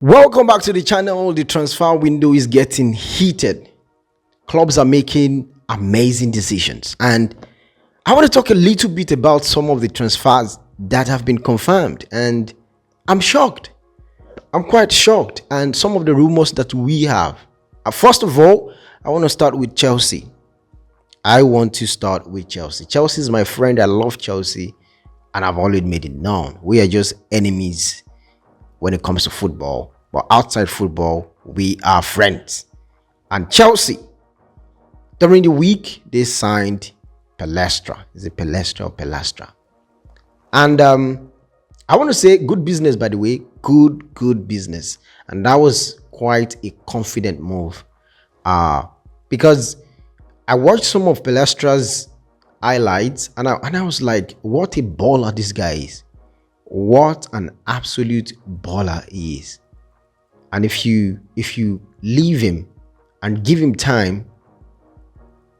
Welcome back to the channel. The transfer window is getting heated. Clubs are making amazing decisions, and I want to talk a little bit about some of the transfers that have been confirmed. And I'm shocked. I'm quite shocked. And some of the rumors that we have. First of all, I want to start with Chelsea. Chelsea is my friend. I love Chelsea, and I've always made it known. We are just enemies when it comes to football, but outside football we are friends. And Chelsea, during the week, they signed Pelastra. Is it Pelastra or Pelastra? And I want to say good business, by the way. Good business. And that was quite a confident move, because I watched some of Pelastra's highlights, and I was like, what a baller this guy is. What an absolute baller he is. And if you leave him and give him time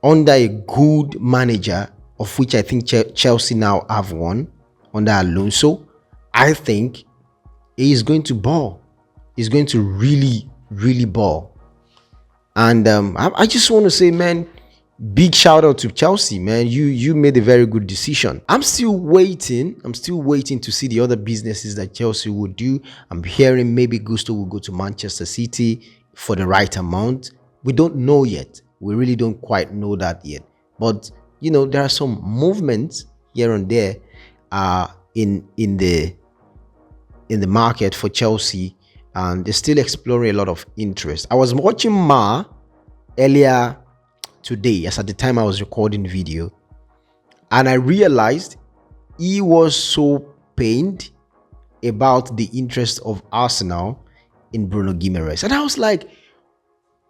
under a good manager, of which I think Chelsea now have one under Alonso, I think he is going to ball. He's going to really ball. And I just want to say, man, big shout out to Chelsea, man. You made a very good decision. I'm still waiting to see the other businesses that Chelsea would do. I'm hearing maybe Gusto will go to Manchester City for the right amount. We don't know yet. We really don't quite know that yet. But you know, there are some movements here and there in the market for Chelsea, and they're still exploring a lot of interest. I was watching Ma earlier today, as at the time I was recording the video, and I realized he was so pained about the interest of Arsenal in Bruno Guimarães. And I was like,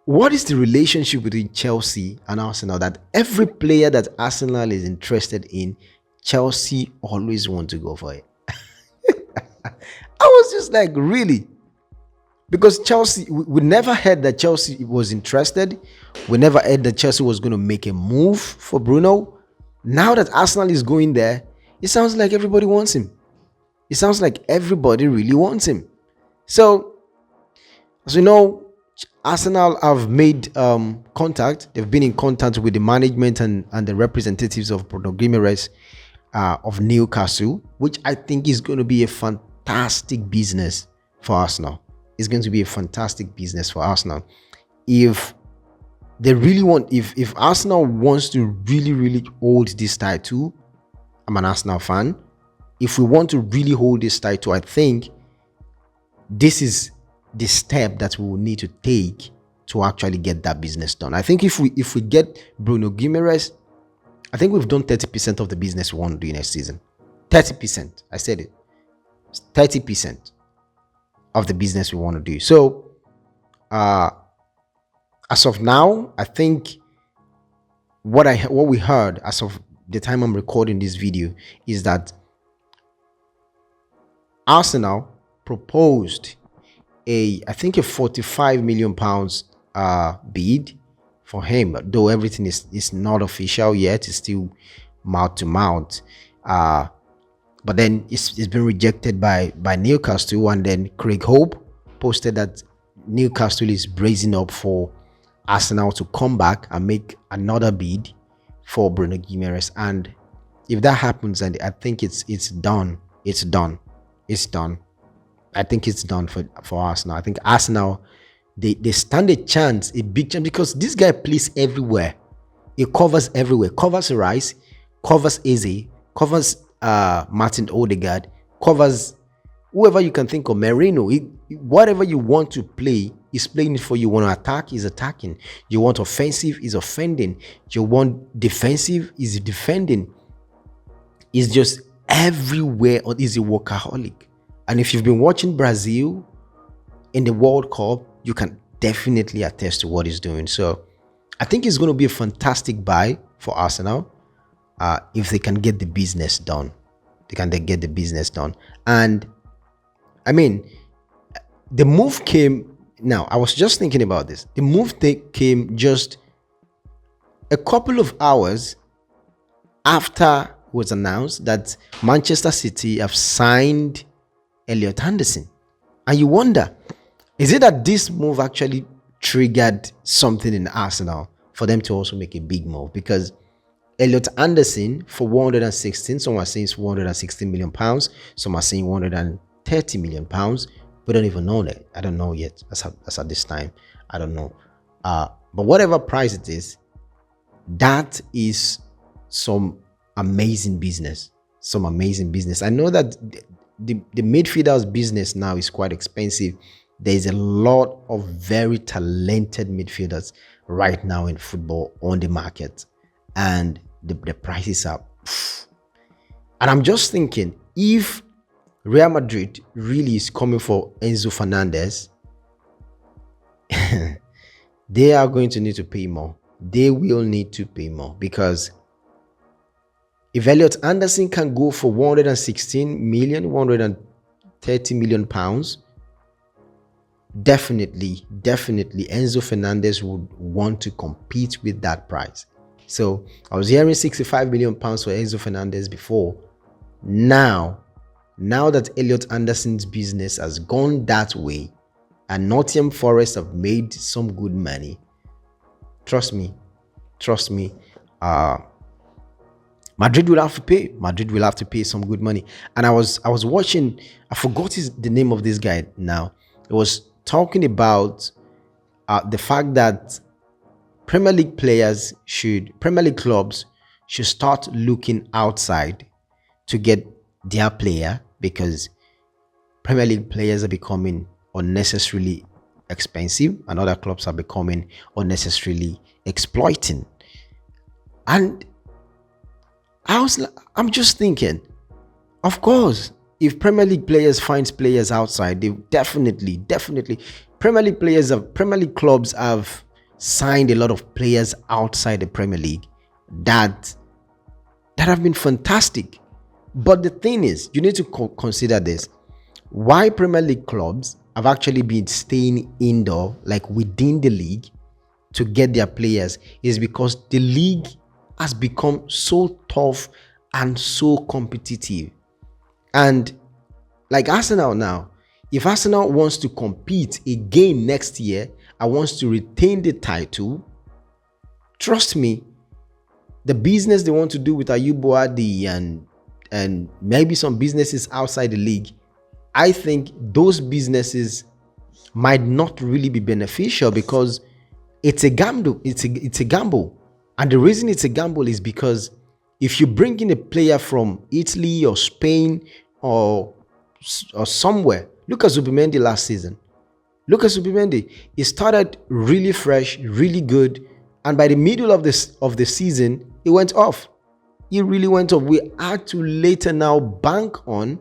what is the relationship between Chelsea and Arsenal, that every player that Arsenal is interested in, Chelsea always want to go for it? I was just like, really? Because Chelsea, we never heard that Chelsea was interested. We never heard that Chelsea was going to make a move for Bruno. Now that Arsenal is going there, it sounds like everybody wants him. It sounds like everybody really wants him. So, as we know, Arsenal have made contact. They've been in contact with the management and the representatives of Bruno Guimarães of Newcastle, which I think is going to be a fantastic business for Arsenal. It's going to be a fantastic business for Arsenal. If they really want, if Arsenal wants to really hold this title, I'm an Arsenal fan. If we want to really hold this title, I think this is the step that we will need to take to actually get that business done. I think if we get Bruno Guimarães, I think we've done 30% of the business we want to do next season. 30%. I said it. 30% of the business we want to do. So as of now, I think what we heard as of the time I'm recording this video is that Arsenal proposed I think a 45 million pounds bid for him, though everything is not official yet. It's still mouth to mouth. But then it's been rejected by Newcastle, and then Craig Hope posted that Newcastle is bracing up for Arsenal to come back and make another bid for Bruno Guimarães. And if that happens, and I think it's done. I think it's done for Arsenal. I think Arsenal, they stand a big chance, because this guy plays everywhere. He covers everywhere. Covers Rice, covers Eze, covers Martin Odegaard, covers whoever you can think of, Merino. Whatever you want to play, he's playing it for you. You want to attack, he's attacking. You want offensive, he's offending. You want defensive, he's defending. He's just everywhere, or he's a workaholic. And if you've been watching Brazil in the World Cup, you can definitely attest to what he's doing. So I think it's going to be a fantastic buy for Arsenal. If they can get the business done. Get the business done. And I mean, the move came, now I was just thinking about this. The move came just a couple of hours after it was announced that Manchester City have signed Elliot Anderson. And you wonder, Is it that this move actually triggered something in Arsenal for them to also make a big move? Because Elliot Anderson for 116, some are saying it's 116 million pounds, some are saying 130 million pounds. We don't even know that. I don't know yet. As at this time, I don't know. But whatever price it is, that is some amazing business. Some amazing business. I know that the midfielders business now is quite expensive. There's a lot of very talented midfielders right now in football on the market, and the prices are. And I'm just thinking, if Real Madrid really is coming for Enzo Fernandez, they are going to need to pay more. They will need to pay more, because if Elliot Anderson can go for 116 million, 130 million pounds, definitely Enzo Fernandez would want to compete with that price. So I was hearing 65 million pounds for Enzo Fernandez before. Now that Elliot Anderson's business has gone that way and Nottingham Forest have made some good money, trust me, Madrid will have to pay. Madrid will have to pay some good money. And I was watching, I forgot the name of this guy now. It was talking about the fact that Premier League clubs should start looking outside to get their player, because Premier League players are becoming unnecessarily expensive and other clubs are becoming unnecessarily exploiting. And I'm just thinking, of course, if Premier League players finds players outside, they definitely Premier League clubs have signed a lot of players outside the Premier League that have been fantastic. But the thing is, you need to consider this. Why Premier League clubs have actually been staying indoor, like within the league, to get their players is because the league has become so tough and so competitive. And like Arsenal now, if Arsenal wants to compete again next year and wants to retain the title, trust me, the business they want to do with Ayubu Adi and maybe some businesses outside the league, I think those businesses might not really be beneficial, because it's a gamble. It's a gamble. And the reason it's a gamble is because if you bring in a player from Italy or Spain or somewhere, look at Zubimendi last season. Look at Zubimendi. He started really fresh, really good, and by the middle of the season, he went off. He really went off. We had to later now bank on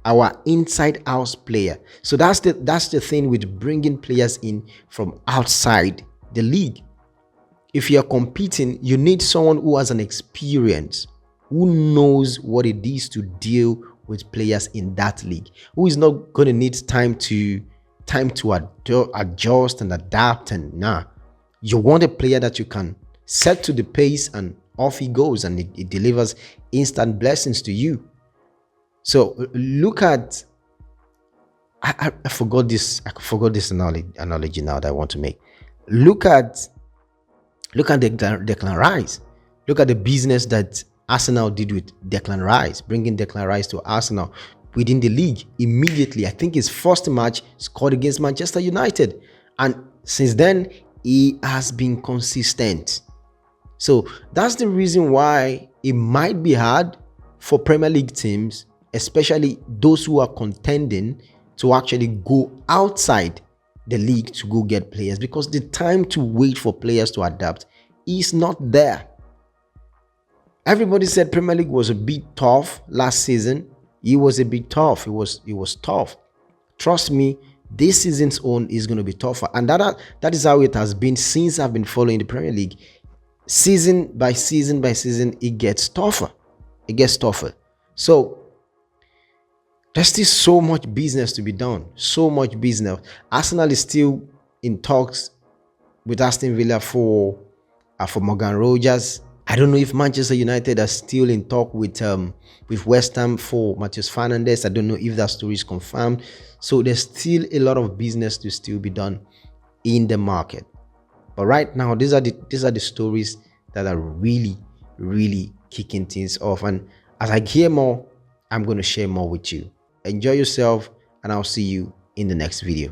our inside house player. So that's the thing with bringing players in from outside the league. If you're competing, you need someone who has an experience, who knows what it is to deal with players in that league, who is not going to need time to adjust and adapt. And you want a player that you can set to the pace and off he goes, and it delivers instant blessings to you. So look at, I forgot this analogy now that I want to make. Look at Declan Rice. Look at the business that Arsenal did with Declan Rice, bringing Declan Rice to Arsenal within the league immediately. I think his first match scored against Manchester United, and since then he has been consistent. So that's the reason why it might be hard for Premier League teams, especially those who are contending, to actually go outside the league to go get players, because the time to wait for players to adapt is not there. Everybody said Premier League was a bit tough last season. It was a bit tough. It was tough. Trust me, this season's own is going to be tougher, and that is how it has been since I've been following the Premier League. Season by season, it gets tougher. It gets tougher. So there's still so much business to be done. So much business. Arsenal is still in talks with Aston Villa for Morgan Rogers. I don't know if Manchester United are still in talk with West Ham for Matheus Fernandes. I don't know if that story is confirmed. So there's still a lot of business to still be done in the market. But right now, these are the stories that are really kicking things off. And as I hear more, I'm going to share more with you. Enjoy yourself, and I'll see you in the next video.